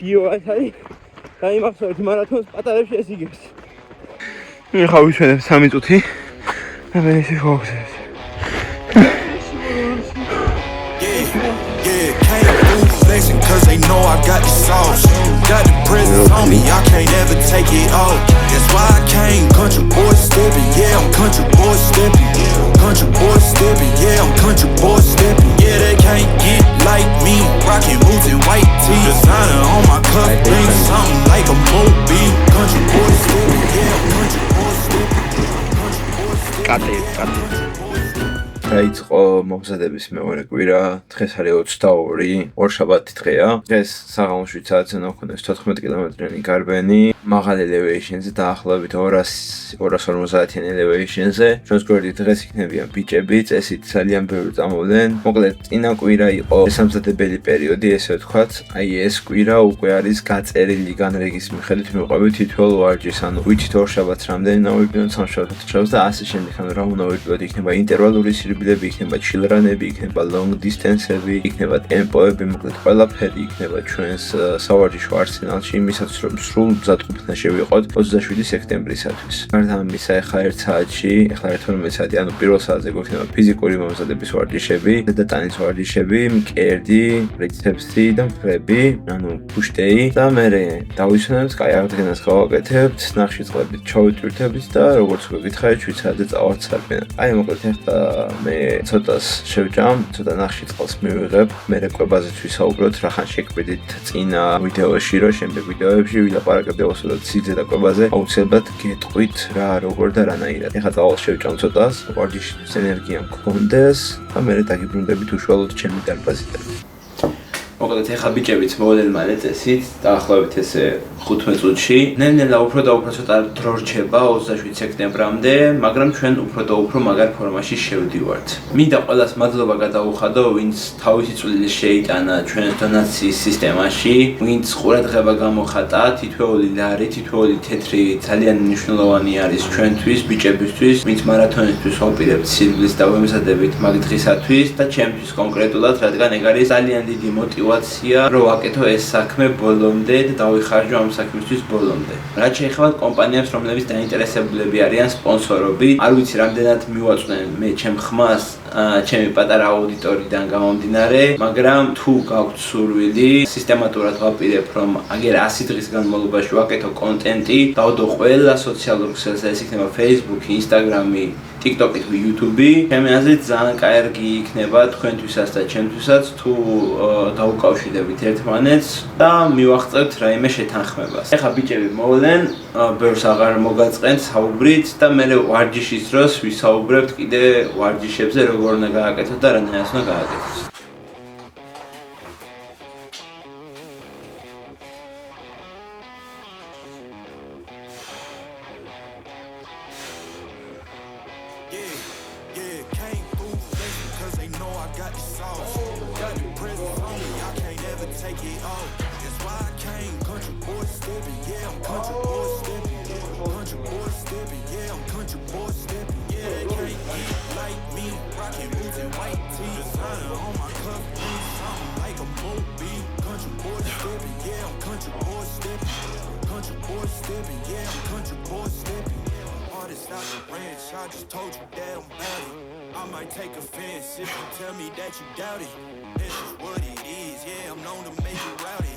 იოაი დაიმახსოვრეთ მარათონს პატარებში ეს იგებს. ეხლა ვიშვენებ 3 წუთი. და მე ისე გავხსენებ. Cause they know I got the sauce. Got the presents on me, I can't ever take it off. That's why I came country boy stepping. Yeah, I'm country boy stepping. Country boy stepping. Yeah, I'm country boy stepping. Yeah, they can't get like me. Rockin' boots and white tee. Designer on my cuff, bring something like a movie. Country boy stepping. Yeah, I'm country boy stepping. Country boy stepping. დაიწყო მომზადების მეორე კვირა, დღეს არის 22, ორშაბათი დღეა. დღეს საღამოშვით საათზე ნოქონეს 14 კილომეტრიანი გარბენი, მაღალ ელევეიშენზე დაახლოებით 250-იან ელევეიშენზე. ჩვენს გვერდით დღეს იქნებიან ბიჭები, წესით ძალიან ბევრი წამოვდნენ. მოკლედ, წინა კვირა იყო შესამზადებელი პერიოდი, ესე ვთქვათ. აი ეს კვირა უკვე არის გაწერილი განრეგის მიხედვით მივყვებით თითოეულ ვარჯიშს, ანუ ვიცით ორშაბათს რამდენი ნავირბილოთ, სამშაბათს და ასე შემდეგ, ანუ რა უნავირბილოთ იქნება ინტერვალური სირბილები, იქნება ჩილრანები, იქნება long distance-ები, იქნება ტემპოები, მოკლედ ყველაფერი იქნება ჩვენს სავარჯიშო არსენალში, იმისათვის რომ სრულ მზადყოფნა შევიყოთ 27 სექტემბრისათვის. გარდა ამისა, ახლა 1 საათში, ახლა 12 საათი, ანუ პირველ საათზე გვექნება ფიზიკური მომზადების ვარჯიშები, დედატანის ვარჯიშები, მკერდი, ტრიცეპსი და მხრები, ანუ push-day და მერე დავისვენებთ, კაი აღდგენას გავაკეთებთ, ნახშირ წყლებით ჩავიტვირთებით და როგორც გვეკითხეთ, 7 საათზე წავართ სარბენა. აი მოკლედ ახლა მე ცოტას შევჭამ, ცოტა ნახშირ წყალს მივიღებ, მერე კვებაზეც ვისაუბროთ, რახან შეგვიდით წინა ვიდეოში, რომ შემდეგ ვიდეოებში ვილაპარაკებთ უბრალოდ სიძე და კვებაზე, აუცილებლად გეტყვით რა, როგორ და რანაირად. ახლა წავალ შევჭამ ცოტას, ვარჯიშის ენერგია მქონდეს და მერე დაგიბრუნდებით უშუალოდ ჩემი დარბაზიდან. მოკლედ ახლა ბიჭებიც მოვედელმა წესით, დაახლოებით ესე 15 წუთში. ნელ-ნელა უფრო და უფრო ცოტა დრო რჩება 27 სექტემბრამდე, მაგრამ ჩვენ უფრო და უფრო მაგარ ფორმაში შევდივართ. მინდა ყველას მადლობა გადაუხადო, ვინც თავისი წვლილი შეიტანა ჩვენ დონაციის სისტემაში, ვინც ყურადღება გამოხატა, თითოეული ლარი, თითოეული თეთრი ძალიან მნიშვნელოვანი არის ჩვენთვის, ბიჭებისთვის, ვინც მარათონისთვის ვაპირებთ სირბილს და ვემზადებით მაგ დღისათვის და ჩემთვის კონკრეტულად, რადგან ეგ არის ძალიან დიდი მოტივაცია, რომ ვაკეთო ეს საქმე ბოლომდე და დავიხარჯო ამ საქმისთვის ბოლომდე. რაც შეეხება კომპანიებს, რომლებიც დაინტერესებულები არიან სპონსორობით, არ ვიცი რამდენად მივაწვნენ მე ჩემ ხმას ჩემი პატარა აუდიტორიდან გამომდინარე, მაგრამ თუ გაქვთ სურვილი, სისტემატურად ვაპირებ, რომ აგერ 100 დღის განმავლობაში ვაკეთო კონტენტი, დავდო ყველა სოციალურ ქსელს, ეს იქნება Facebook, Instagram, TikTok თუ YouTube. ჩემი აზრით ძალიან კარგი იქნება თქვენთვისაც და ჩემთვისაც თუ დავუკავშირდებით ერთმანეთს და მივაღწევთ რაიმე შეთანხმებას. ეხლა ბიჭები მოვლენ, ბევრს აღარ მოგაწყენთ საუბრით და მე ვარჯიშის დროს ვისაუბრებთ კიდე ვარჯიშებზე, როგორ უნდა გააკეთოთ და რანაირად უნდა გააკეთოთ. I just told you that I'm bad. I might take offense if you tell me that you doubt it. This is what it is, yeah, I'm known to make you rowdy.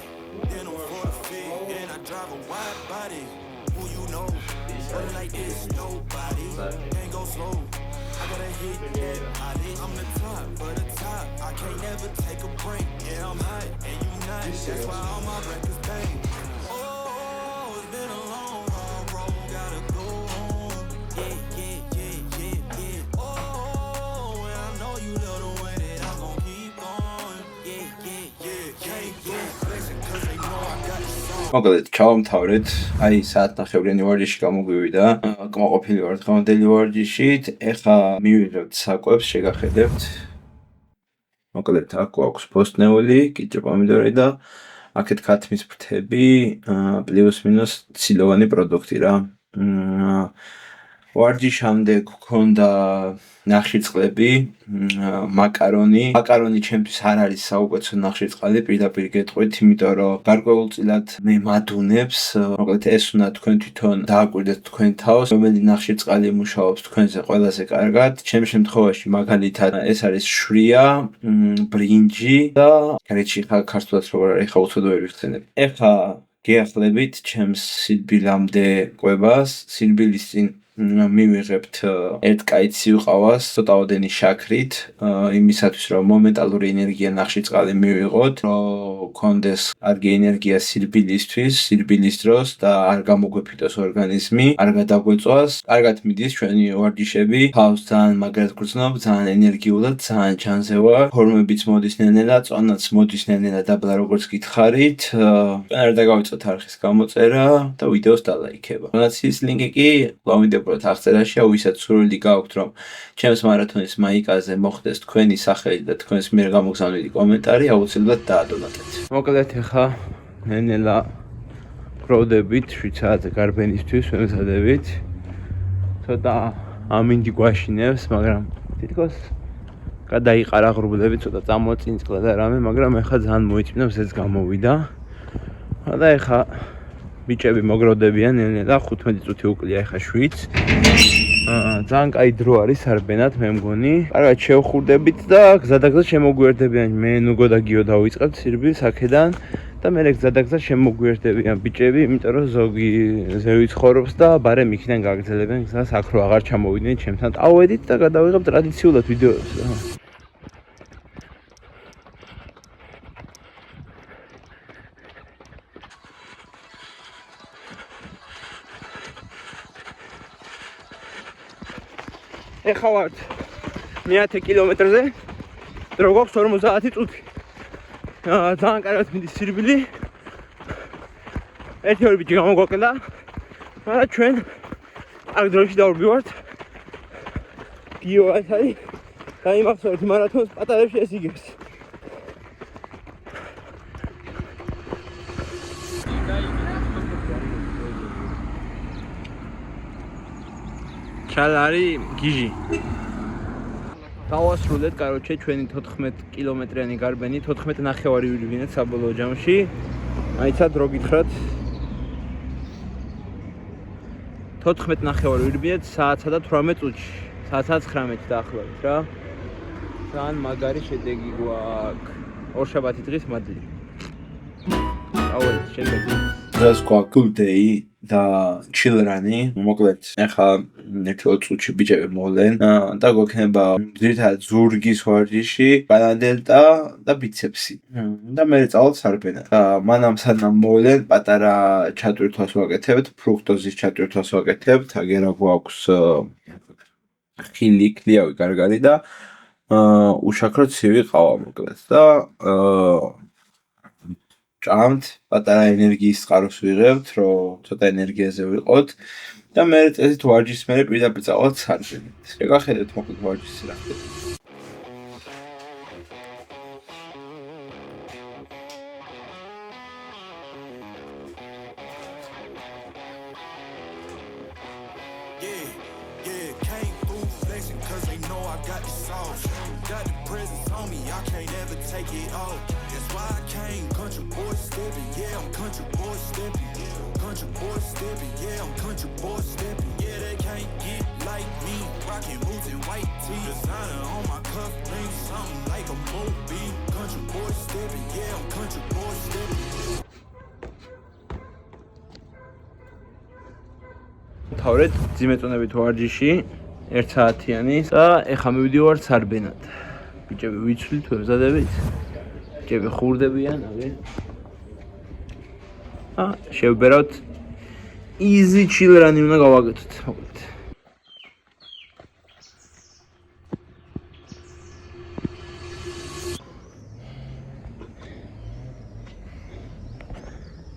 Then I'm for the fit, and I drive a wide body. Who you know? Run like this, nobody. Can't go slow. I gotta hit that body. I'm the top, but the top. I can't never take a break. Yeah, I'm hot, and you not. That's why all my records bang. Oh, it's been a long, hard road. Gotta go home. Yeah. მოკლედ ჩავამთავრეთ, აი საათნახევრიანი ვარჯიში გამოგვივიდა, კმაყოფილი ვარ დღევანდელი ვარჯიშით, ეხლა მივიღებთ საკვებს, შეგახედებთ. მოკლედ აქ გვაქვს ბოსტნეული, კიჭე პომიდორი და აქეთ ქათმის ფრთები, პლუს მინუს ცილოვანი პროდუქტი რა. ვარჯიშამდე გქონდა ნახშირწყლები, მაკარონი. მაკარონი ჩემთვის არ არის საუკეთესო ნახშირწყალი, პირდაპირ გეტყვით, იმიტომ რომ გარკვეულწილად მე მადუნებს, მოკლედ ეს უნდა თქვენ თვითონ დააკვირდეთ თქვენ თავს, რომელი ნახშირწყალი მუშაობს თქვენზე ყველაზე კარგად. ჩემ შემთხვევაში მაგალითად ეს არის შვრია, ბრინჯი და გარეთში ხა ქართულად როგორ არის, ხა უცოდველი ვიხსენებ. ეხლა გეახლებით ჩემს სირბილამდე კვებას, სირბილის წინ მივიღებთ ერთ კაით სივყავას, ცოტაოდენი შაქრით, იმისათვის რომ მომენტალური ენერგია ნახშირწყალი მივიღოთ, რომ გქონდეს კარგი ენერგია სირბილისთვის, სირბილის დროს და არ გამოგვეფიტოს ორგანიზმი, არ გადაგვეწვას. კარგად მიდის ჩვენი ვარჯიშები, თავს ძალიან მაგრად გრძნობ, ძალიან ენერგიულად, ძალიან ჩანზე ვარ, ფორმებიც მოდის ნენელა, წონაც მოდის ნენელა დაბლა როგორც გითხარით. არ დაგავიწყოთ არხის გამოწერა და ვიდეოს დალაიქება. დონაციის ლინკი კი ლავინდებოდეთ აღწერაშია, ვისაც სურვილი გაქვთ, რომ ჩემს მარათონის მაიკაზე მოხდეს თქვენი სახელი და თქვენს მიერ გამოგზავნილი კომენტარი, აუცილებლად დაადონატეთ. მოკლედ ახლა ნენელა გროვდებით 7 საათზე გარბენისთვის ვემზადებით. ცოტა ამინდი გვაშინებს, მაგრამ თითქოს გადაიყარა ღრუბლები, ცოტა წამოწინწყლა და რამე, მაგრამ ახლა ძალიან მოიწმინდა, ეს გამოვიდა. და ახლა ბიჭები მოგროვდებიან ნენელა 15 წუთი უკლია ახლა 7. ძალიან კაი დრო არის არბენად, მე მგონი. კარგად შევხურდებით და გზადაგზა შემოგვიერთდებიან. მე ნუგო და გიო დავიწყებთ სირბილს აქედან და მე გზადაგზა შემოგვიერთდებიან ბიჭები, იმიტომ რომ ზოგი ზევი ცხოვრობს და ბარემ იქიდან გაგრძელებენ გზას, აქ რო აღარ ჩამოვიდნენ ჩემთან. ავედით და გადავიღებ ტრადიციულად ვიდეოს. ეხლა ვართ 100 კილომეტრზე, დრო გვაქვს 50 წუთი. ძალიან კარგად მიდის სირბილი. ერთი-ორი ბიჭი გამოგვაკელა, მაგრამ ჩვენ აქ დროში დავბივართ. გიო ეს არის დაიმახსოვრეთ მარათონს პატარებში ეს იგებს. ჩალარი გიჟი. დავასრულეთ, კაროჩე, ჩვენი 14 კილომეტრიანი გარბენი, 14 ნახევარი ვირბინეთ საბოლოო ჯამში. აიცა დრო გითხრათ. 14 ნახევარი ვირბინეთ საათსა და 18 წუთში. საათსა 19 დაახლოებით რა. ძალიან მაგარი შედეგი გვაქვს. ორშაბათი დღის მადლი. ავეთ, შედეგი. დღეს გვაქვს good day და chill run-ი. მოკლედ, ახლა 1-2 წუთში ბიჭები მოვლენ და გვექნება ძირითადად ზურგის ვარჯიში, პანადელტა და ბიცეპსი. და მე წავალ სარბენად. და მანამ სანამ მოვლენ, პატარა ჩატვირთვას ვაკეთებთ, ფრუქტოზის ჩატვირთვას ვაკეთებთ, აგერა გვაქვს ხილი, კლიავი გარგარი და უშაქრო ცივი ყავა მოკლედ და ჭამთ, პატარა ენერგიის წყაროს ვიღებთ, რომ ცოტა ენერგიაზე ვიყოთ და მე წესით ვარჯიშს მე პირდაპირ წავალთ სარბენად. შეგახედეთ მოკლედ ვარჯიშს რა ხდება. Came through flexing 'cause they know I got the sauce. Got the presence on me, I can't ever take it off. That's why I came country boy stepping, yeah, I'm country boy stepping. Country boy stepping, yeah, I'm country boy stepping. Yeah, they can't get like me, rocking boots and white tee. Designer on my cuff, bring something like a movie. Country boy stepping, yeah, I'm country boy stepping. თავრეთ ძიმეწონებით ვარჯიში 1 საათიანი და ეხლა მივდივართ სარბენად. ბიჭები ვიცვლით, ვემზადებით. ბიჭები ხურდებიან, აგე. შევბერავთ. easy chill run-ი უნდა გავაკეთოთ, მოკლედ.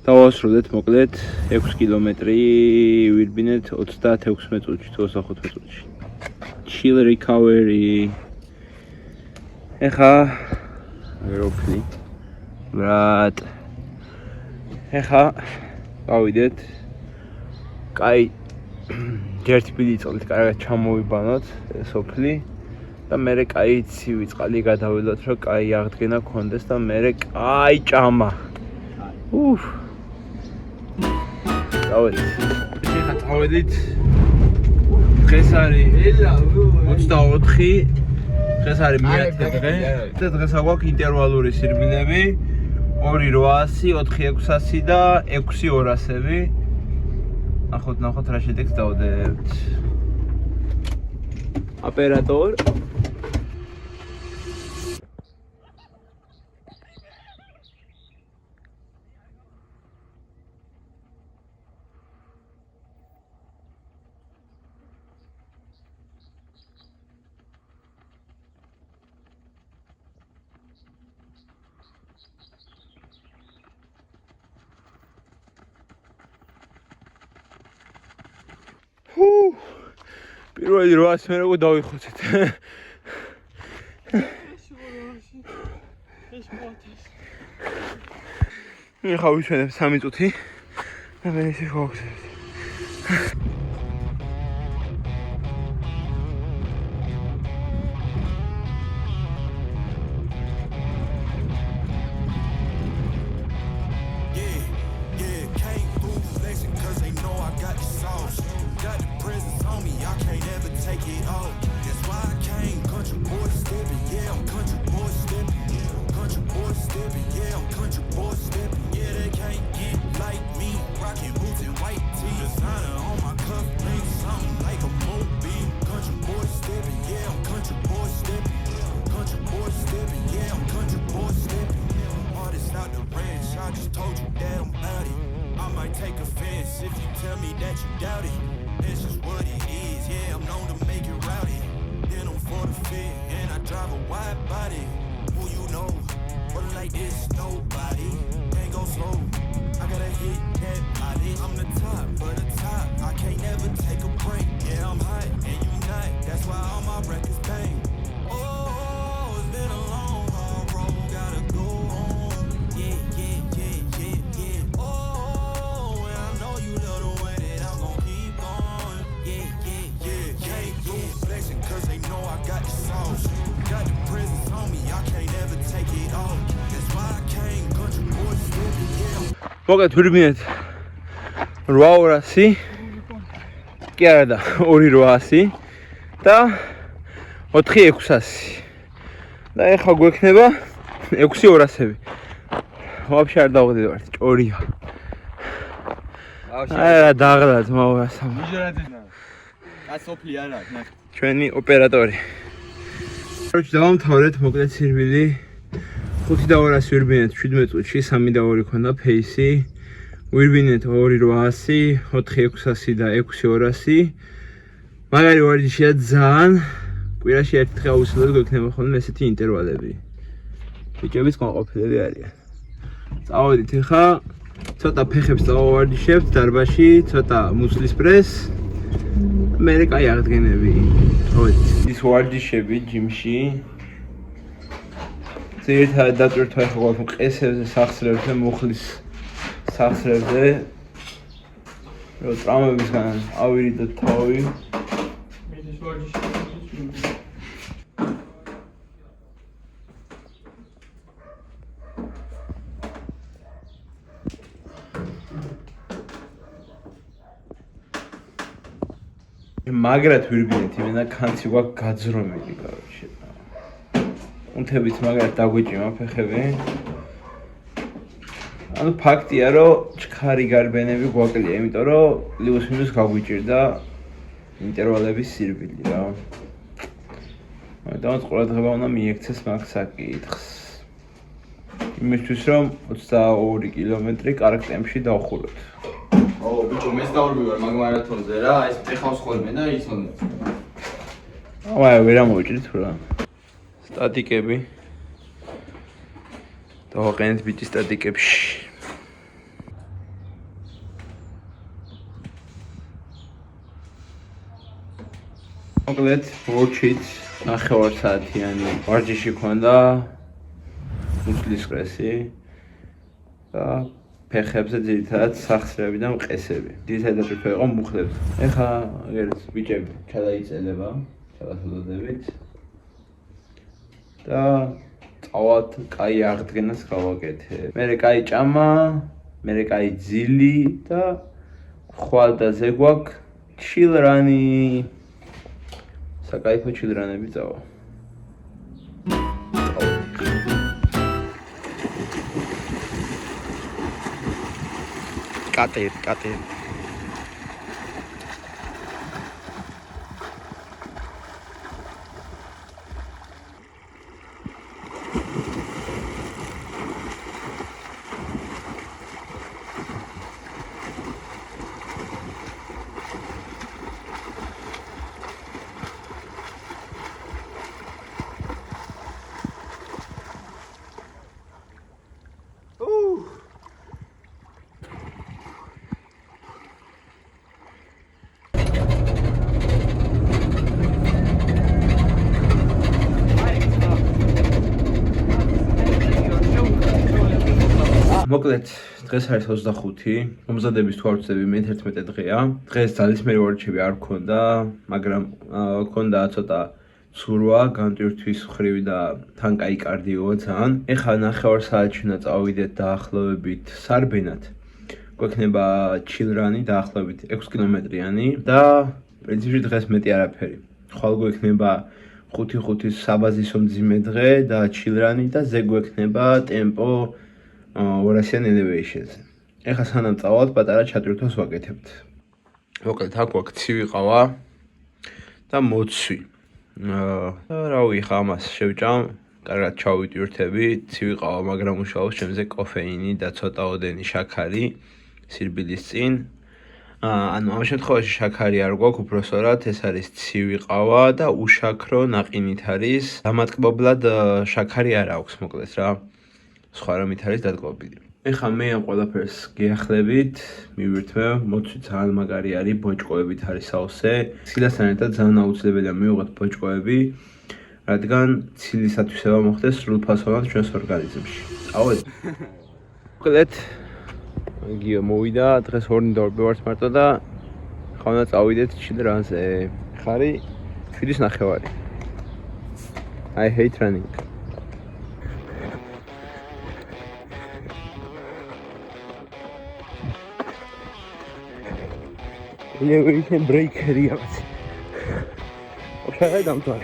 დავასრულეთ მოკლედ 6 კილომეტრი ვირბინეთ 36 წუთში, 25 წუთში. Chill recovery. ეხა ვეროფლი. ბრატ. ეხა გავიდეთ. კაი ერთი პირი წყლით კარგად ჩამოვიბანოთ სოფლი და მერე კაი ცივი წყალი გადავიდოთ, რომ კაი აღდგენა გქონდეს და მერე კაი ჭამა. წავედით. დღეს არის 24, დღეს არის მე-10 დღე და დღეს აგვაქვს ინტერვალური სირბილები 2.800, 4.600 და 6.200-ები. ნახოთ რა შედეგს დავდებთ. ოპერატორ პირველი 800 მე როგორ დავიხოცეთ. ხა ვიშვენებ 3 წუთი და მე ისე გავხსენებ. Take offense if you tell me that you doubt it. It's just what it is, yeah, I'm known to make it rowdy. Then I'm for the fit, and I drive a wide body. Who you know, but like this, nobody. Can't go slow, I gotta hit that body. I'm the top, for the top, I can't never take a break. Yeah, I'm hot, and you not, that's why all my records bang. Oh, it's been a long, hard road, gotta go home. Yeah, yeah, yeah, yeah, yeah. Oh, cause they know I got the sauce. Got the presence on me, I can't ever take it off. That's why I came, country boys, yeah. მოგეთ ვირბინეთ 800 კი არა და 2.800 და 4.600 და ეხლა გვექნება 6.200-ები. ვაფშე არ დავღდიდავართ, ჭორია. არა დაღლად მოვასა. მიჟრაძენა. ასოფლი არა, ნახე. ჩვენი ოპერატორი. короче, დავამთავრეთ მოკლედ სირბილი. 5.200 ვირბინეთ 17 წუთში, 3.2 ქონდა ფეისი. ვირბინეთ 2.800, 4.600 და 6.200. მაგარი ვარჯიშია ძალიან. კვირაში ერთ დღე აუცილებლად გვექნება ხოლმე ესეთი ინტერვალები. ბიჭებიც კონყოფილები არიან. წავედით ახლა ცოტა ფეხებს დავავარჯიშებთ დარბაზში, ცოტა მუცლის პრეს. მერე კაი აღდგენები. ის ვარჯიშები ჯიმში. ძირითადად დაწვირთვა ახლა გვაქვს მყესებზე, სახსრებზე, მუხლის სახსრებზე. რომ ტრამვებისგან ავირიდოთ თავი. ეს ვარჯიში მაგრად ვირბინეთ, იმენა კანცი გვაქვს გაძრომილი, короче. უნთებით მაგრად დაგვიჭიმა ფეხები. ანუ ფაქტია, რომ ჩქარი გარბენები გვაკლია, იმიტომ რომ ლიუს-მინუს გაგვიჭირდა ინტერვალების სირბილი რა. ამიტომ ყურადღება უნდა მიექცეს მაგ საკითხს. იმისთვის, რომ 22 კილომეტრი კარგ ტემპში დავხუროთ. ო, ბიჭო, მეც დავრბივარ მაგ მარათონზე რა, ეს ტეხავს ხოლმე და იცოდე. აი, ვერ ამოვიჭრით რა. სტატიკები. დავაყენეთ ბიჭი სტატიკებში. მოკლედ, ვორჩით 9 საათიანი ვარჯიში ქონდა. მუცლის პრესი და ფეხებზე ძირითადად სახსრები და მყესები. ძირითადად დაჭირთვა იყო მუხლებზე. ეხლა აგერც ბიჭები ჩადაიწელება, ჩადასულოდებით და წავად კაი აღდგენას გავაკეთებ. მერე კაი ჭამა, მერე კაი ძილი და ხვალ და ზეგვაქვს ჩილრანი. საკაიფო ჩილრანები წავა. კატე. მოკლედ, დღეს არის 25, მომზადების თუ არ ვწდები მე 11 დღეა. დღეს ძალისმიერი ვარჯიშები არ მქონდა, მაგრამ მქონდა ცოტა ცურვა, განტვირთვის მხრივ და თან კაი კარდიოა ძალიან. ეხლა 9 საათში უნდა წავიდეთ დაახლოებით სარბენად. გვექნება ჩილრანი დაახლოებით 6 კილომეტრიანი და პრინციპში დღეს მეტი არაფერი. ხვალ გვექნება 5-5 საბაზისო მძიმე დღე და ჩილრანი და ზე გვექნება ტემპო 200 elevations-ზე. ეხლა სანამ წავალთ, პატარა ჩატვირთვას ვაკეთებთ. მოკლედ, აქ გვაქვს ცივი ყავა და მოცვი. რავი, ხა ამას შევჭამ, კარგად ჩავიტვირთები, ცივი ყავა, მაგრამ უშუალოდ ჩემზე კოფეინი და ცოტა ოდენი შაქარი სირბილის წინ. ანუ ამ შემთხვევაში შაქარი არ გვაქვს, უბრალოდ ეს არის ცივი ყავა და უშაქრო ნაყინით არის. დამატკბობლად შაქარი არ აქვს, მოკლედ რა. სხვა რამით არის დატკბობილი. ეხლა მე ამ ყველაფერს გეახლებით, მივირთმევ, მოცვი ძალიან მაგარი არის, ბოჭკოებით არის სავსე. ცილასთან ერთად ძალიან აუცილებელია მივიღოთ ბოჭკოები, რადგან ცილის ათვისება მოხდეს სრულფასოვნად ჩვენს ორგანიზმში. წავედით. მოკლედ, გიო მოვიდა, დღეს ორნითორპი ვართ მარტო და ხა უნდა წავიდეთ ჩილრანზე. ხარი 7:30. I hate running. Elevation breaker yaptı. O şaka damtı.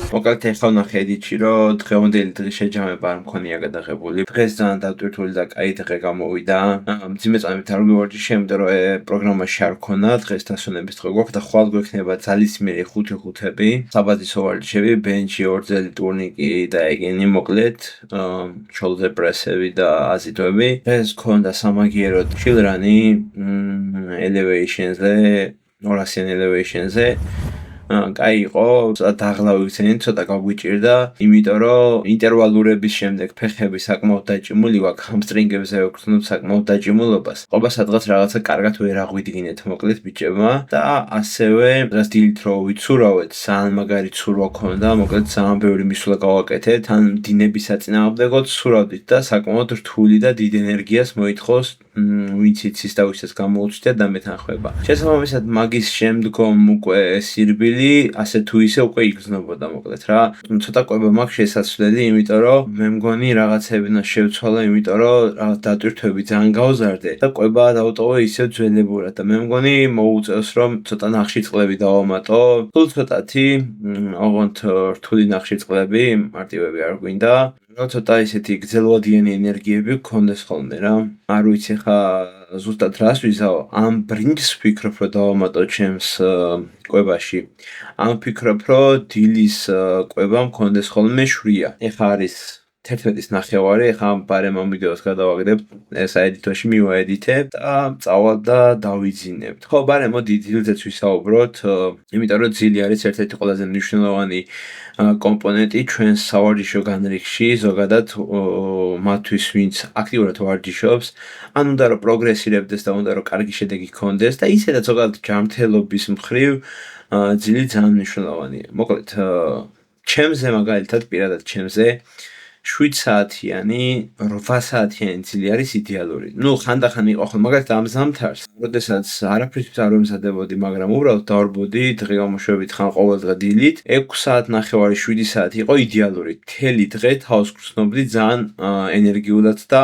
მოკლედ ეხლა ვნახედიჩი რომ დღევანდელი დღის შეჯამება არ მქონია გადაღებული. დღეს ძალიან დავტვირთული და კაი დღე გამოვიდა. მძიმე წამებით არ მივარჯიშე, იმიტომ რომ პროგრამაში არ მქონა. დღეს დასვენების დღე გვაქვს და ხვალ გვექნება ძალისმიერი 5-5-ები, საბაზისო ვარჯიშები, ბენჩი, ორძელი ტურნიკი და ეგენი მოკლედ, შოლდერ პრესები და აზიდოები. დღეს გქონდა სამაგიეროდ ჩილრანი elevations-ზე, 200 elevations-ზე. კაი იყო, დაღლა ვიქცენით, ცოტა გაგვიჭირდა, იმიტომ რომ ინტერვალურების შემდეგ ფეხები საკმაოდ დაჭიმული გვაქვს, ჰამსტრინგებზე ვქნოთ საკმაოდ დაჭიმულობას. ყობა სადღაც რაღაცა კარგად ვერ აღვიდგინეთ, მოკლედ ბიჭებმა და ასევე დღეს დილით რო ვიცურავეთ, ძალიან მაგარი ცურვა ქონდა, მოკლედ ძალიან ბევრი მისვლა გავაკეთეთ, თან დინების საწინააღმდეგოდ ცურავდით და საკმაოდ რთული და დიდ ენერგიას მოითხოვს ვინც იცის და ვისაც გამოუწვდეთ და მეთანხმება. შესაბამისად მაგის შემდგომ უკვე სირბილი ასე თუ ისე უკვე იგრძნობოდა მოკლედ რა. ცოტა ყვება მაქვს შესაძლებელი, იმიტომ რომ მე მგონი რაღაცები უნდა შევცვალო, იმიტომ რომ რაღაც დატვირთვები ძალიან გავზარდე და ყვება დავტოვე ისე ძველებურად და მე მგონი მოუწევს რომ ცოტა ნახშირწყლები დავამატო. თუ ცოტათი ოღონდ რთული ნახშირწყლები, მარტივები არ გვინდა. ცოტა ისეთი გრძელვადიანი ენერგიები გქონდეს ხოლმე რა. არ ვიცი ხა ზუსტად რას ვიზაო, ამ ბრინჯს ვფიქრობ, რომ დავამატო ჩემს კვებაში. ამ ვფიქრობ, რომ დილის კვება მქონდეს ხოლმე შვია. ეხა არის 11-ის ნახევარი, ეხა ბარემ ამ ვიდეოს გადავაგდებ, საედიტოში მივაედიტებ და წავალ და დავიძინებთ. ხო, ბარემ მოდი დილზეც ვისაუბროთ, იმიტომ რომ ძილი არის ერთ-ერთი ყველაზე მნიშვნელოვანი კომპონენტი ჩვენს სავარჯიშო განრიგში, ზოგადად მათთვის, ვინც აქტიურად ვარჯიშობს, ან უნდა რომ პროგრესირებდეს და უნდა რომ კარგი შედეგი ჰქონდეს და ისედაც ზოგადად ჯანმრთელობის მხრივ ძილი ძალიან მნიშვნელოვანია. მოკლედ, ჩემზე მაგალითად პირადად ჩემზე 7 საათიანი, 8 საათიანი ძილი არის იდეალური. ნუ ხანდახან იყო ხოლმე მაგალითად ამ ზამთარს, როდესაც არაფრით არ ვემზადებოდი, მაგრამ უბრალოდ დავარბოდი დღე-გამოშვებით ხან ყოველდღე დილით, 6 საათ ნახევარი 7 საათი იყო იდეალური. მთელი დღე თავს გრძნობდი ძალიან ენერგიულად და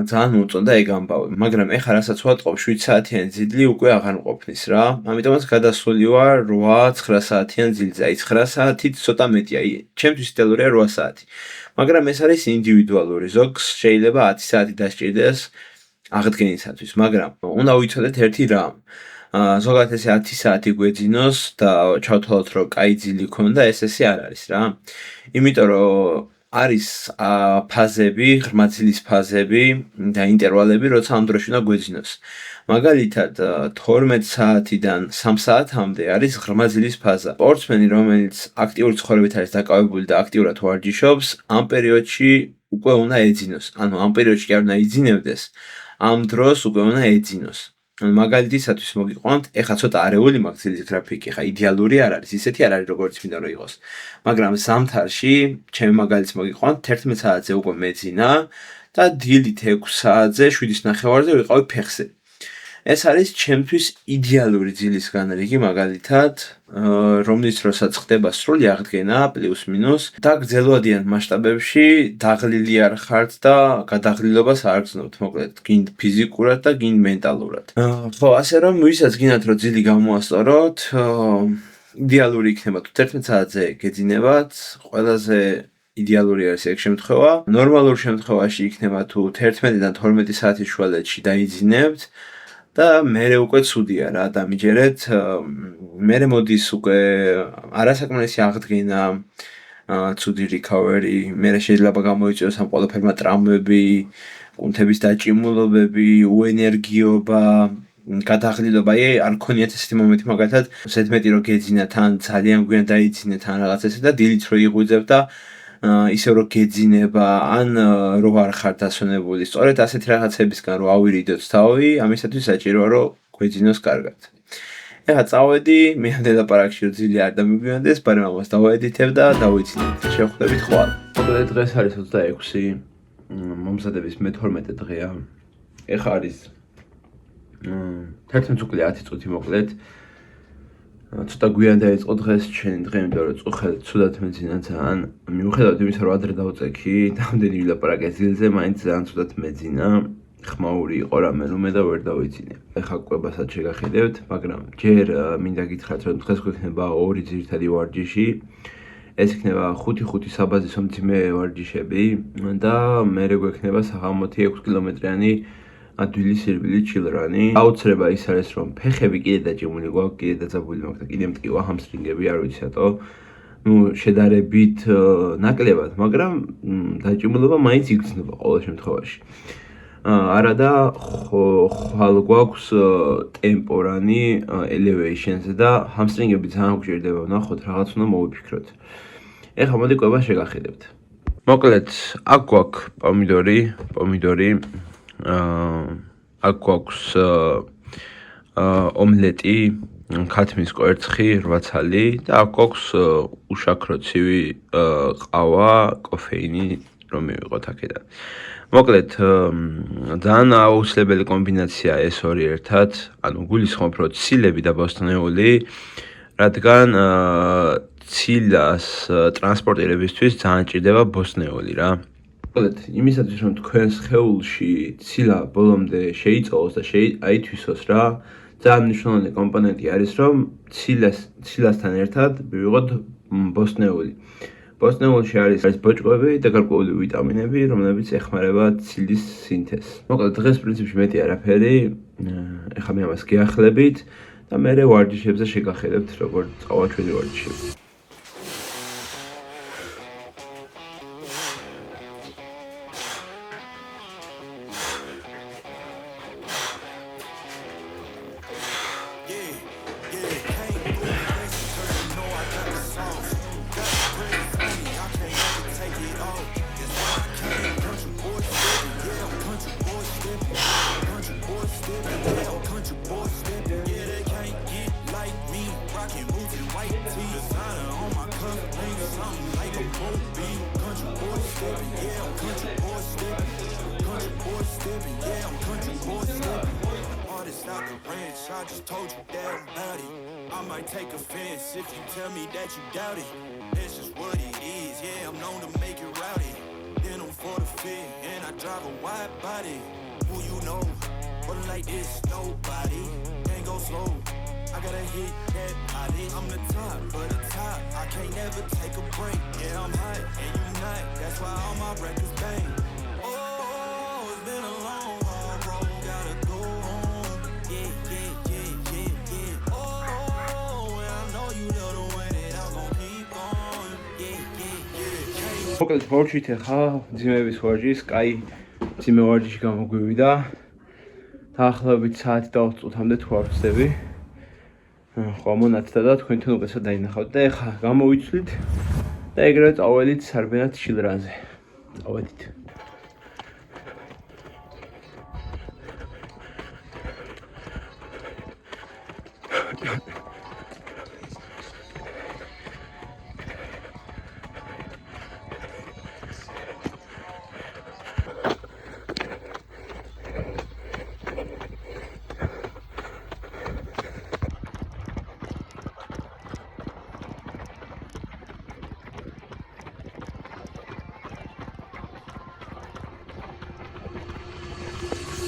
ძალიან მოწონდა ეგ ამბავი. მაგრამ ეხლა რასაც ვატყობ 7 საათიანი ძილი უკვე აღარ მყოფნის რა. ამიტომაც გადასული ვარ 8-9 საათიან ძილზე. აი 9 საათით ცოტა მეტია. ჩემთვის იდეალურია 8 საათი. მაგრამ ეს არის ინდივიდუალური, ზოგს შეიძლება 10 საათი დასჭირდეს აღდგენისათვის, მაგრამ უნდა ვიცოდეთ ერთი რამ. ზოგადად ესე 10 საათი გვეძინოს და ჩავთვალოთ, რომ კაი ძილი ქონდა, ესე არ არის რა. იმიტომ რომ არის ფაზები, ღრმა ძილის ფაზები და ინტერვალები, როცა ამ დროში უნდა გვეძინოს. მაგალითად 12 საათიდან 3 საათამდე არის ღრმა ძილის ფაზა. სპორტსმენი, რომელიც აქტიური ცხოვრებით არის დაკავებული და აქტიურად ვარჯიშობს, ამ პერიოდში უკვე უნდა ეძინოს. ანუ ამ პერიოდში კი არ უნდა იძინებდეს, ამ დროს უკვე უნდა ეძინოს. მაგალითისათვის მოგიყვანთ, ეხლა ცოტა არეული მაქვს ძილის გრაფიკი, ხა იდეალური არ არის, ისეთი არ არის როგორც მინდა რომ იყოს. მაგრამ ზამთარში, ჩემი მაგალითს მოგიყვანთ, 11 საათზე უკვე მეძინა და დილით 6 საათზე 7-ის ნახევარზე ვიყავი ფეხზე. ეს არის ჩემთვის იდეალური ძილის განრიგი, მაგალითად, რომლის დროსაც ხდება სრული აღდგენა პლუს მინუს და გრძელვადიან მასშტაბებში დაღლილი არ ხართ და გადაღლილობას არ გრძნობთ, მოკლედ, გინდ ფიზიკურად და გინდ მენტალურად. ხო, ასე რომ ვისაც გინდათ რომ ძილი გამოასწოროთ, იდეალური იქნება თუ 11 საათზე გეძინებათ, ყველაზე იდეალური არის ეგ შემთხვევა. ნორმალურ შემთხვევაში იქნება თუ 11-დან 12 საათის შუალედში დაიძინებთ და მერე უკვე ცუდია რა, დამიჯერეთ, მერე მოდის უკვე არასაკმარისი აღდგენა, ცუდი recovery, მერე შეიძლება გამოიწვიოს ამ ყველაფერმა ტრამვები, კუნთების დაჭიმულობები, უენერგიობა, გადაღლილობა, არ გქონიათ ესეთი მომენტი, მაგალითად, ზედმეტი რომ გეძინათ, ან ძალიან გვიან დაიძინეთ, ან რაღაც ესე და დილით რო იღვიძებ და ისე რომ გეძინება, ან რო არ ხართ დასვენებული. სწორედ ასეთი რაღაცებისგან რო ავირიდოთ თავი, ამისათვის საჭიროა რომ გვეძინოს კარგად. ეხლა წავედი, მე ამ დედაპარაკში რო ძილი არ დამიგვიანდეს, ბარემ ამას დავაედიტებ და დავიცინებ. შევხვდებით ხვალ. მოკლედ დღეს არის 26, მომზადების მე-12 დღეა. ეხლა არის 11 უკლე 10 წუთი მოკლედ. ცოტა გვიან დაიწყო დღეს ჩვენი დღე, იმიტომ რომ წუხელი ცუდად მეძინა ძალიან. მიუხედავად იმისა, რომ ადრე დავწექი, რამდენი ვილაპარაკე ძილზე, მაინც ძალიან ცუდად მეძინა. ხმაური იყო რამე რომ მე და ვერ დავიძინე. ეხლა კვებასაც შეგახიდებთ, მაგრამ ჯერ მინდა გითხრათ, რომ დღეს გვექნება ორი ძირითადი ვარჯიში. ეს იქნება 5-5 საბაზისო მძიმე ვარჯიშები და მერე გვექნება საღამოთი 6 კილომეტრიანი ადვილი სირბილი ჩილრანი. აუცილებლად ის არის, რომ ფეხები კიდე დაჭიმული გვაქვს, კიდე დაძაბული მაქვს და კიდე მტკივა ჰამსტრინგები, არ ვიცი რატო. შედარებით ნაკლებად, მაგრამ დაჭიმულობა მაინც იგრძნობა ყოველ შემთხვევაში. არადა ხვალ გვაქვს ტემპორანი elevationზე და ჰამსტრინგები ძალიან გვჭირდება, ნახოთ რაღაც უნდა მოვიფიქროთ. ეხლა მოდი კვება შეგახიდებთ. მოკლედ, აქ გვაქვს პომიდორი, აქ გვაქვს ომლეტი, ქათმის კვერცხი, 8 ცალი და აქ გვაქვს უშაქრო ცივი ყავა, კოფეინი, რომ მივიღოთ აქედან. მოკლედ, ძალიან აუცილებელი კომბინაცია ეს ორი ერთად, ანუ გულისხმობ, რომ ცილები და ბოსტნეული, რადგან ცილას ტრანსპორტირებისთვის ძალიან ჭირდება ბოსტნეული რა. მოკლედ, იმისათვის, რომ თქვენს სხეულში ცილა ბოლომდე შეიწოვოს და აითვისოს რა, ძალიან მნიშვნელოვანი კომპონენტი არის, რომ ცილასთან ერთად მივიღოთ ბოსტნეული. ბოსტნეულში არის ბოჭკოები და გარკვეული ვიტამინები, რომლებიც ეხმარება ცილის სინთეზს. მოკლედ დღეს პრინციპში მეტი არაფერი, ეხლა მე ამას გიახლებით და მე ვარჯიშებზე შეგახერებთ, როგორც წავალ ჩვენი ვარჯიშები. I just told you that I'm about it. I might take offense if you tell me that you doubt it. It's just what it is, yeah, I'm known to make it rowdy. Then I'm for the fit, and I drive a wide body. Who you know, but like this, nobody. Can't go slow, I gotta hit that body. I'm the top, but the top, I can't never take a break. Yeah, I'm hot, and you not, that's why all my records bang. Oh, it's been a long haul, bro, gotta go home. Yeah. მოკლედ ვორჯით ახლა ძიმების ვარჯიშს, კაი ძიმე ვარჯიში გამოგვივიდა. დაახლოებით საათი და 20 წუთამდე თუ არ ვწდები. ხო მონაცდა და თქვენთან უყესად დაინახავთ და ახლა გამოვიცვლით და ეგრევე წავალით სარბენად შილრანზე. წავედით.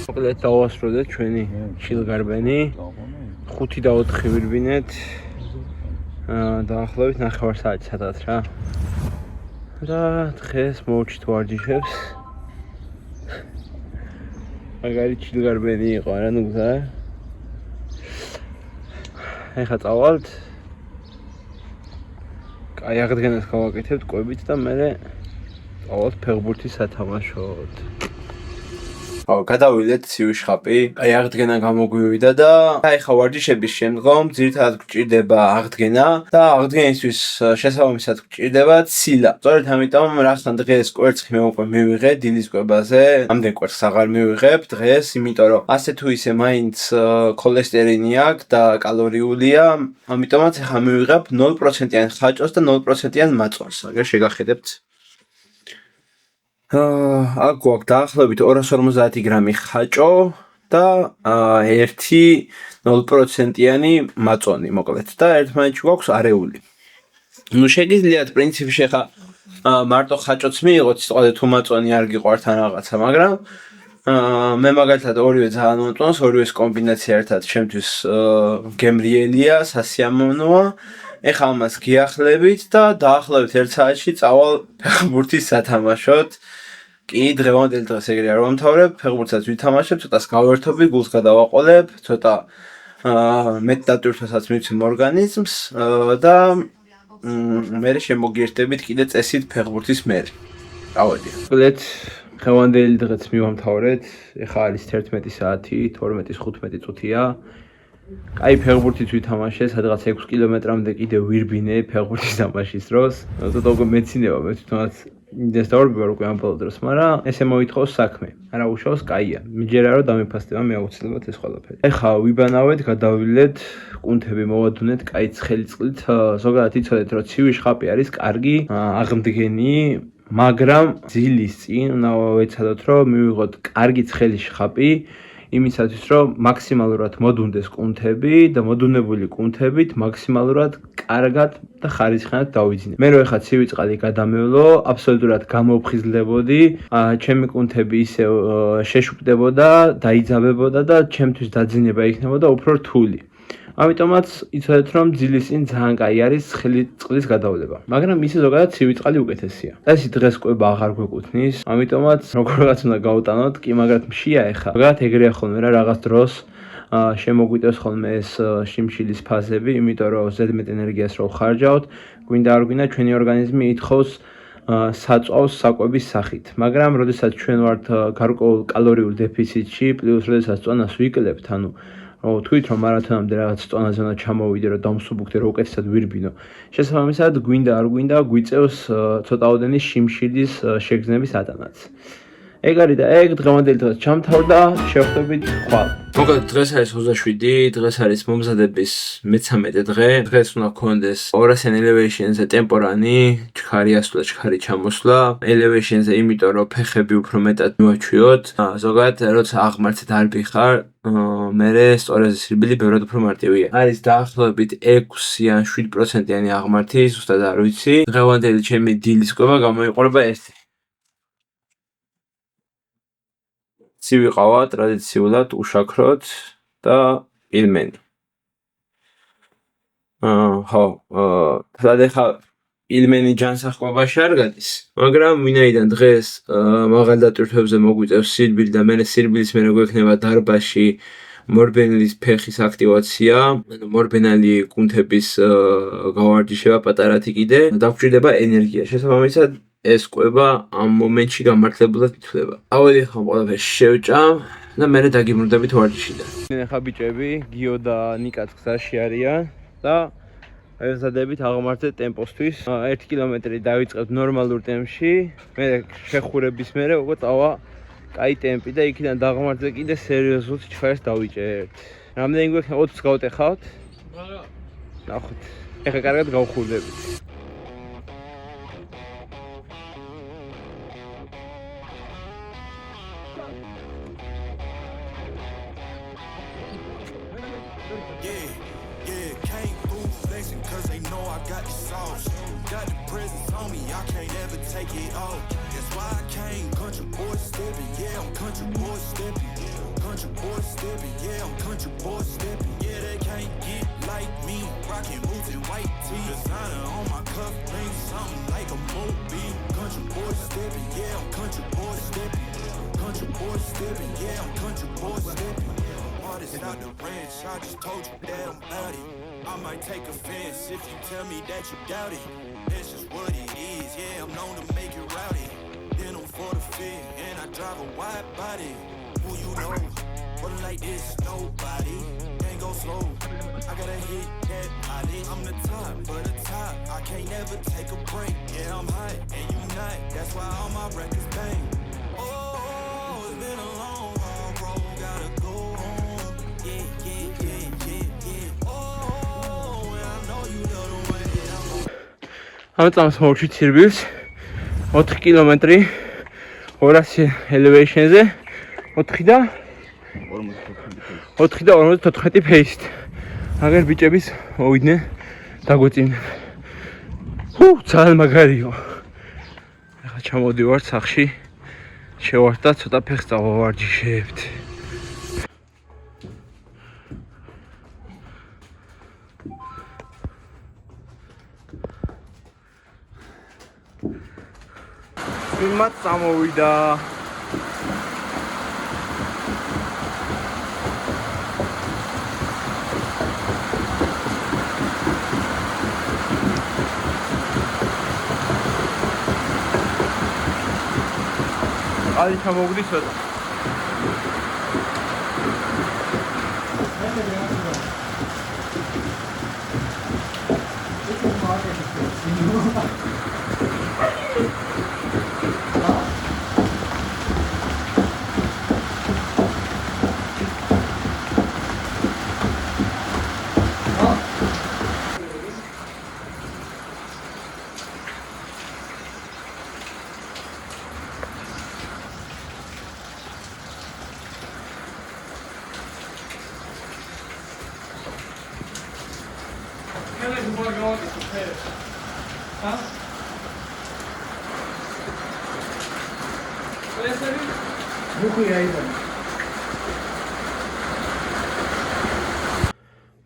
მოკლედ დავასრულეთ ჩვენი შილგარბენი. 5 და 4 ვირბინეთ. დაახლოებით 9 საათი სადღაც რა. და დღეს მოვჩით ვარჯიშებს. მაგარი შილგარბენი იყო რა ნუ გზა. ეხლა წავალთ. კაი აღდგენას გავაკეთებთ კვებით და მერე წავალთ ფეხბურთის სათამაშოდ. გადავიდეთ ციუშხაპი, აი აღდგენა გამოგვივიდა და ეხლა ვარჯიშების შემდგომ ძირითადად გვჭირდება აღდგენა და აღდგენისთვის შესაბამისად გვჭირდება ცილა. სწორედ ამიტომ რასთან დღეს კვერცხი მე უკვე მივიღე დილის კვებაზე, ამდენ კვერცხს აღარ მივიღებ დღეს, იმიტომ რომ ასე თუ ისე მაინც ქოლესტერინი აქვს და კალორიულია, ამიტომაც ეხლა მივიღებ 0%-იან ხაჭოს და 0%-იან მაწვანს. აგერ შეგახედებთ. აქ გვაქვს დაახლოებით 250 გრამი ხაჭო და 1.0%-იანი მაწვანი მოკლედ და ერთმანეთში გვაქვს არეული. ნუ შეგიძლიათ პრინციპში ხა მარტო ხაჭოც მიიღოთ, სიტყვაზე თუ მაწვანი არ გიყვართ ან რაღაცა, მაგრამ მე მაგალითად ორივე ძალიან მომწონს, ორივეს კომბინაცია ერთად ჩემთვის გემრიელია, სასიამოვნოა. ეხლა ამას გიახლებით და დაახლოებით 1 საათში წავალ ფეხბურთის სათამაშოდ. კი, დღევანდელი დღეს ეგრე არ ვამთავრებ, ფეხბურთსაც ვითამაშებ, ცოტას გავერთობი, გულს გადავაყოლებ, ცოტა მეტ დატვირთვასაც მივცემ ორგანიზმს და მერე შემოგიერთებით კიდე წესით ფეხბურთის მერე. ავედი. მოკლედ დღევანდელი დღეც მივამთავრეთ, ეხლა არის 11 საათი, 12-15 წუთია. კაი ფეხბურთით ვითამაშე, სადღაც 6 კილომეტრამდე კიდე ვირბინე ფეხბურთის თამაშის დროს. ცოტა უკვე მეცინება, მე თვითონაც იმდენს დავარბი ვარ უკვე ამ ბოლო დროს, მაგრამ ესე მოითხოვს საქმე. არა უშავს, კაია. მიჯერა რომ დამიფასდება მე აუცილებლად ეს ყველაფერი. ეხლა ვიბანავეთ, გადავივლეთ, კუნთები მოვადუნეთ, კაი ცხელი წყლით. ზოგადად იცოდეთ, რომ ცივი შხაპი არის კარგი აღმდგენი, მაგრამ ძილის წინ უნდა ვეცადოთ, რომ მივიღოთ კარგი ცხელი შხაპი. იმისათვის რომ მაქსიმალურად მოდუნდეს კუნთები და მოდუნებული კუნთებით მაქსიმალურად კარგად და ხარისხიანად დავიძინე. მე რო ეხლა ცივი წყალი გადამევლო, აბსოლუტურად გამოვფხიზლებოდი, ჩემი კუნთები ისე შეშუპდებოდა, დაიძაბებოდა და ჩემთვის დაძინება იქნებოდა უფრო რთული. ამიტომაც იცოდეთ რომ ძილის წინ ძალიან კაი არის ცხელი წყლის გადავლება. მაგრამ ისე ზოგადად ცივი წყალი უკეთესია. და ეს დღეს კვება აღარ გვეკუთვნის, ამიტომაც როგორღაც უნდა გავუტანოთ, კი მაგრამ მშია ეხა. ზოგადად ეგრეა ხოლმე რა რაღაც დროს შემოგვიტევს ხოლმე ეს შიმშილის ფაზები, იმიტომ რომ ზედმეტ ენერგიას რო ხარჯავთ, გვინდა არ გვინდა ჩვენი ორგანიზმი ითხოვს საწვავს საკვების სახით. მაგრამ როდესაც ჩვენ ვართ გარკვეულ კალორიულ დეფიციტში, პლუს როდესაც წონას ვიკლებთ, ანუ თქვით რომ მარათონამდე რაღაც წონაზე უნდა ჩამოვიდე, რომ დავსუბუქდე, რომ უკეთესად ვირბინო. შესაბამისად, გვინდა არ გვინდა, გვიწევს ცოტაოდენი შიმშილის შეგრძნების ატანაც. ეგ არის და ეგ დღევანდელი დღეს ჩამთავრდა, შევხვდებით ხვალ. მოკლედ დღეს არის 27, დღეს არის მომზადების მე-13 დღე. დღეს უნდა გქონდეს 200 elevation-ზე ტემპორანი, ჩქარი ასვლა, ჩქარი ჩამოსვლა. elevation-ზე იმიტომ რომ ფეხები უფრო მეტად მივაჩვიოთ. ზოგადად როცა აღმართეთ არ ვიხარ, მერე სწორაზე სირბილი ბევრად უფრო მარტივია. არის დაახლოებით 6 ან 7%-იანი აღმართი, ზუსტად არ ვიცი. დღევანდელი ჩემი დილის კვება გამოიყურება ესე. ცივი ყავა ტრადიციულად უშაქროთ და პილმენი. ხო, ეხლა პილმენი ჯანსაღყვებაში არ გადის, მაგრამ ვინაიდან დღეს მაღალ დატვირთვებზე მოგვიწევს სირბილი და მერე სირბილის მერე გვექნება დარბაზში მორბენალის ფეხის აქტივაცია, ანუ მორბენალი კუნთების გავარჯიშება პატარათი კიდე, დაგჭირდება ენერგია. შესაბამისად ეს კვება ამ მომენტში გამართლებლად ითვლება. ავალი ხომ ყველაფერს შევჭამ და მერე დაგიმრუდებით ვარჯიშიდან. ეხა ბიჭები, გიო და ნიკაც გზაში არიან და ეზადებით აღმართეთ ტემპოსთვის. 1 კილომეტრი დავიწყებთ ნორმალურ ტემპში, მერე შეხურების მერე უკვე წავა კაი ტემპი და იქიდან დაღმართზე კიდე სერიოზულად ჩხერს დავიჭერთ. რამდენი გვექნება 20 გავტეხავთ? არა. ნახოთ. ეხა კარგად გავხურდებით. I just told you that I'm about it. I might take offense if you tell me that you doubt it. It's just what it is, yeah, I'm known to make it rowdy. Then I'm for the fit, and I drive a wide body. Who you know, but like this, nobody. Can't go slow, I gotta hit that body. I'm the top, for the top, I can't never take a break. Yeah, I'm hot, and you not, that's why all my records bang. Oh, it's been a long, hard road, gotta go home. Yeah. ამწამს მოვჩვით სირბილს 4 კილომეტრი 200 elevation-ზე 4 და 54 pace-ით. აგერ ბიჭების მოვიდნენ დაგვეწინებ. ძალიან მაგარიო. ახლა ჩამოდივართ სახში. შევართ და ცოტა ფეხს დავავარჯიშებთ. იმათ წამოვიდა. აი ჩამოვიდი ცოტა.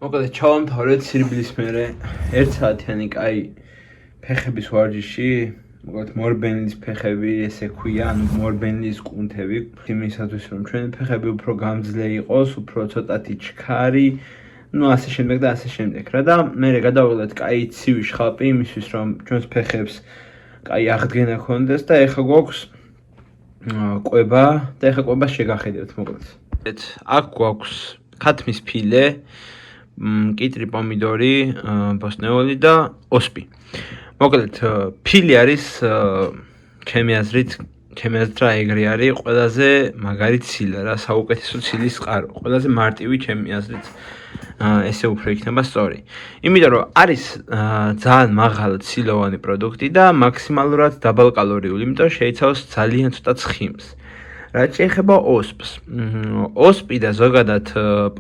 მოკლედ ჩავამთავრეთ სირბილის მერე 1 საათიანი კაი ფეხების ვარჯიში. მოკლედ მორბენლის ფეხები ესე ქვია, ანუ მორბენლის კუნთები, იმისათვის რომ ჩვენი ფეხები უფრო გამძლე იყოს, უფრო ცოტათი ჩქარი, ну ასე შემდეგ და ასე შემდეგ რა და მე გადავიღეთ კაი ცივი შხალპი იმისთვის რომ ჩვენს ფეხებს კაი აღდგენა ქონდეს და ეხა გვაქვს კვება და ეხა კვებას შეგახედებთ მოკლედ. აქ გვაქვს ქათმის ფილე, კიტრი პომიდორი, ბოსნეული და ოსპი. მოკლედ ფილი არის ჩემი აზრით რა ეგრე არის ყველაზე მაგარი ცილა რა საუკეთესო ცილის წყარო. ყველაზე მარტივი ჩემი აზრით ესე უფრო იქნება სწორი. იმიტომ რომ არის ძალიან მაღალი ცილოვანი პროდუქტი და მაქსიმალურად დაბალკალორიული, იმიტომ შეიცავს ძალიან ცოტა ცხიმს. რაც შეეხება ოსპს. ოსპი და ზოგადად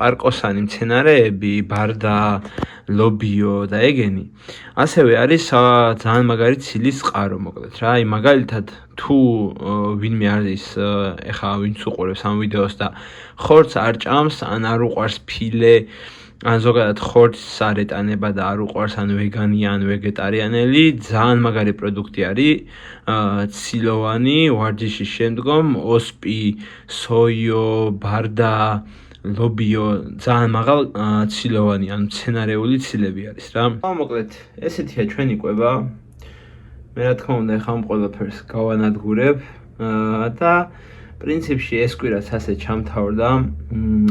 პარკოსანი მცენარეები, ბარდა, ლობიო და ეგენი. ასევე არის ძალიან მაგარი ცილის წყარო მოკლედ რა. აი მაგალითად თუ ვინმე არის ეხა ვინც უყურებს ამ ვიდეოს და ხორცს არ ჭამს, ან არ უყვარს ფილე, ან ზოგადად ხორცს არ ეტანება და არ უყვარს ან ვეგანია ან ვეგეტარიანელი, ძალიან მაგარი პროდუქტი არის ცილოვანი ვარჯიშის შემდგომ ოსპი, სოიო, ბარდა, ლობიო, ძალიან მაღალ ცილოვანი ან მცენარეული ცილები არის რა. მოკლედ ესეთია ჩვენი კვება. მე რა თქმა უნდა ეხა ამ ყველაფერს გავანადგურებ და პრინციპში ეს კვირაც ასე ჩამთავრდა.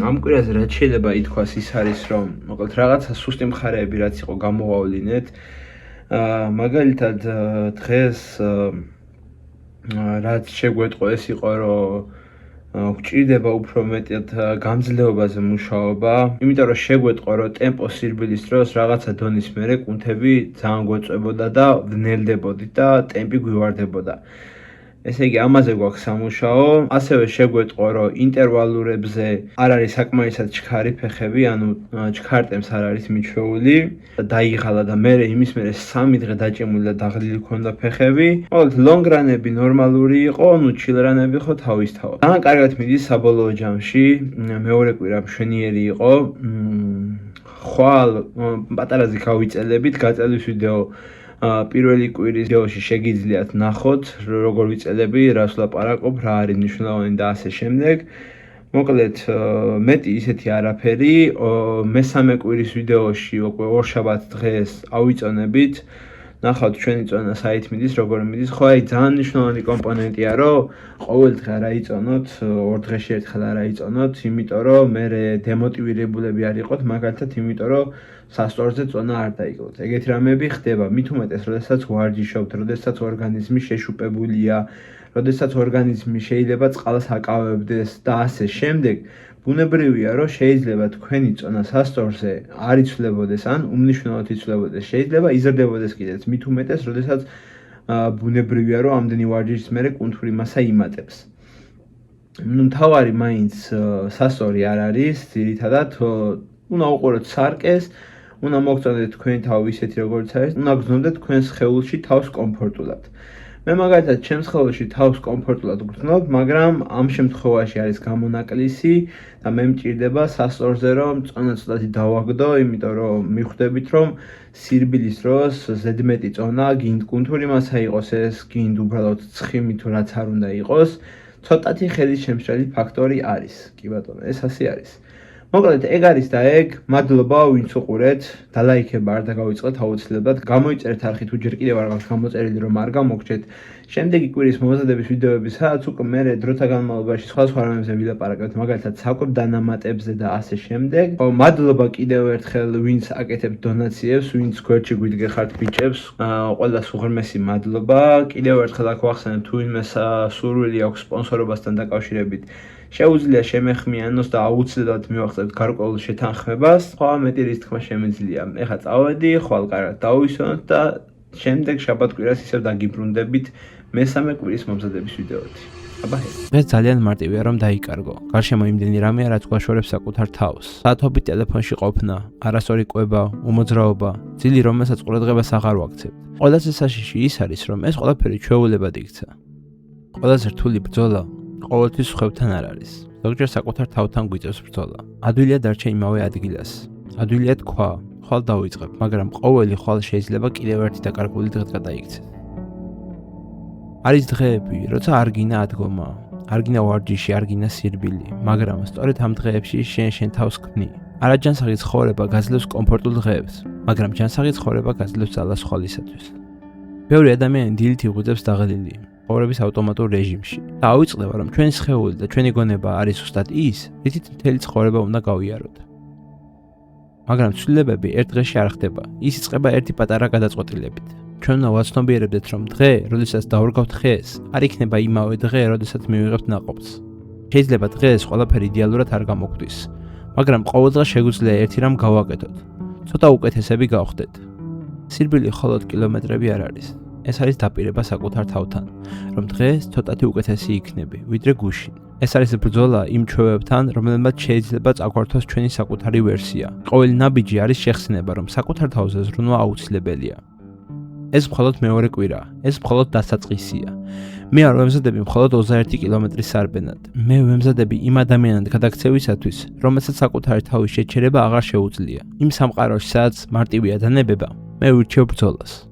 ამ კვირაზე რაც შეიძლება ითქვას ის არის რომ მოკლედ რაღაცა სუსტი მხარეები რაც იყო გამოვავლინეთ. მაგალითად დღეს რაც შეგვეტყო ეს იყო რომ გვჭირდება უფრო მეტად გამძლეობაზე მუშაობა, იმიტომ რომ შეგვეტყო რომ ტემპო სირბილის დროს რაღაცა დონის მერე კუნთები ძალიან გვეწვებოდა და ვნელდებოდით და ტემპი გვივარდებოდა. ესე იგი ამაზე გვაქვს სამუშაო, ასევე შეგვეტყო რომ ინტერვალურებზე არ არის საკმაისად ჩქარი ფეხები, ანუ ჩქარტემს არ არის მიჩვეული, დაიღალა და მე იმის მერე 3 დღე დაჭემული და დაღლილი ქონდა ფეხები. მოკლედ ლონგრანები ნორმალური იყო, ну ჩილრანები ხო თავისთავად. ძალიან კარგად მიდის საბოლოო ჯამში, მეორე კვირა მშვენიერი იყო. ხვალ პატარაზე გავიწელებით, გაწელვის ვიდეო პირველი კვირის ვიდეოში შეგიძლიათ ნახოთ, როგორ ვიწელები, რას ვლაპარაკობ, რა არის მნიშვნელოვანი და ასე შემდეგ. მოკლედ მეტი ისეთი არაფერი, მესამე კვირის ვიდეოში უკვე ორშაბათ დღეს ავიწონებით. ნახავთ ჩვენი წონა საით მიდის, როგორ მიდის. ხო აი ძალიან მნიშვნელოვანი კომპონენტია, რომ ყოველ დღე არ აიწონოთ, 2 დღეში ერთხელ არ აიწონოთ, იმიტომ რომ მე დემოტივირებულები არ იყოთ, მაგალითად იმიტომ რომ სასწორზე წონა არ დაიკლოთ. ეგეთი რამეები ხდება, მით უმეტეს, როდესაც ვარჯიშობთ, როდესაც ორგანიზმი შეშუპებულია, როდესაც ორგანიზმი შეიძლება წყალს აკავებდეს და ასე შემდეგ. ბუნებრივია, რომ შეიძლება თქვენი წონა სასწორზე არ იცვლებოდეს, ან უმნიშვნელოდ იცვლებოდეს, შეიძლება იზრდებოდეს კიდეც, მით უმეტეს, როდესაც ბუნებრივია, რომ ამდენი ვარჯიშის მერე კუნთური მასა იმატებს. ნუ მთავარი მაინც სასწორი არ არის, ძირითადად უნდა უყუროთ სარკეს, უნდა მოგწოდეთ თქვენი თავი ისეთი როგორც არის, უნდა გრძნობდეთ თქვენს სხეულში თავს კომფორტულად. მე მაგალითად ჩემს სხეულში თავს კომფორტულად გრძნობ, მაგრამ ამ შემთხვევაში არის გამონაკლისი და მე მჭირდება სასწორზე რომ წონა ცოტათი დავაგდო, იმიტომ რომ მიხვდებით რომ სირბილის დროს ზედმეტი წონა გინდ კუნთური მასა იყოს ეს, გინდ უბრალოდ ცხიმი თუ რაც არ უნდა იყოს, ცოტათი ხელის შემშლელი ფაქტორი არის. კი ბატონო, ეს ასე არის. მოკლედ ეგ არის და ეგ, მადლობა ვინც უყურეთ, დალაიქება არ დაგავიწყდეთ აუცილებლად, გამოიწერეთ არხი თუ ჯერ კიდევ არ გაქვს გამოწერილი რომ არ გამოგჩეთ. შემდეგი კვირის მომზადების ვიდეოები, სადაც უკვე მე დროთა განმავლობაში სხვა რამებზე ვილაპარაკებთ, მაგალითად საკვებ დანამატებზე და ასე შემდეგ. მადლობა კიდევ ერთხელ ვინც აკეთებთ დონაციებს, ვინც გვერდში გვიდგეხართ ბიჭებს, ყველას უღრმესი მადლობა. კიდევ ერთხელ აქ ვახსენებ თუ ვინმე სურვილი აქვს სპონსორობასთან დაკავშირებით, შეუძლია შემეხმიანოს და აუცილებლად მივახცევთ გარკვეულ შეთანხმებას. სხვა მეტი რის თქმა შემიძლია. ეხლა წავედი, ხვალ კარგად დავისვენოთ და შემდეგ შაბათ კვირას ისევ დაგიბრუნდებით მესამე კვირის მომზადების ვიდეოთი. აბა მე ძალიან მარტივია რომ დაიკარგო. გარშემო იმდენი რამეა რაც გვაშორებს საკუთარ თავს. საათობით ტელეფონში ყოფნა, არასწორი კვება, უმოძრაობა, ძილი რომელსაც ყურადღებას აღარ ვაქცევთ. ყველაზე საშიში ის არის რომ ეს ყველაფერი ჩვეულებად იქცა. ყველაზე რთული ბრძოლა ყოველთვის სხვებთან არ არის. ზოგჯერ საკუთარ თავთან გვიწევს ბრძოლა. ადვილია დარჩა იმავე ადგილას. ადვილია თქვა, ხვალ დავიწყებ, მაგრამ ყოველი ხვალ შეიძლება კიდევ ერთი დაკარგული დღე გადაიქცეს. არის დღეები, როცა არ გინა ადგომა, არ გინა ვარჯიში, არ გინა სირბილი, მაგრამ სწორედ ამ დღეებში შენ თავს ქმნი. არაჯანსაღი ცხოვრება გაძლევს კომფორტულ დღეებს, მაგრამ ჯანსაღი ცხოვრება გაძლევს ძალას ხვალისათვის. ბევრი ადამიანი დილით იღვიძებს დაღლილი, ცხოვრების ავტომატურ რეჟიმში. და ავიწყდება, რომ ჩვენი სხეული და ჩვენი გონება არის ზუსტად ის, რითიც მთელი ცხოვრება უნდა გავიაროთ. მაგრამ ცვლილებები ერთ დღეში არ ხდება. ის იწყება ერთი პატარა გადაწყვეტილებით. ჩვენ უნდა ვაცნობიერებდეთ, რომ დღე, როდესაც დავრგავთ ხეს, არ იქნება იმავე დღე, როდესაც მივიღებთ ნაყოფს. შეიძლება დღეს ყველაფერი იდეალურად არ გამოგვდის, მაგრამ ყოველდღე შეგვიძლია ერთი რამ გავაკეთოთ. ცოტა უკეთესები გავხდეთ. სირბილი მხოლოდ კილომეტრები არ არის. ეს არის დაპირება საკუთარ თავთან, რომ დღეს ცოტათი უკეთესი იქნები, ვიდრე გუშინ. ეს არის ბრძოლა იმ ჩვევებთან, რომელმაც შეიძლება წაგვართოს ჩვენი საკუთარი ვერსია. ყოველი ნაბიჯი არის შეხსენება, რომ საკუთარ თავზე ზრუნვა აუცილებელია. ეს მხოლოდ მეორე კვირაა, ეს მხოლოდ დასაწყისია. მე არ ვემზადები მხოლოდ 21 კილომეტრის სარბენად. მე ვემზადები იმ ადამიანად გადაქცევისათვის, რომელსაც საკუთარი თავის შეჩერება აღარ შეუძლია. იმ სამყაროში, სადაც მარტივია დანებება, მე ვირჩევ ბრძოლას.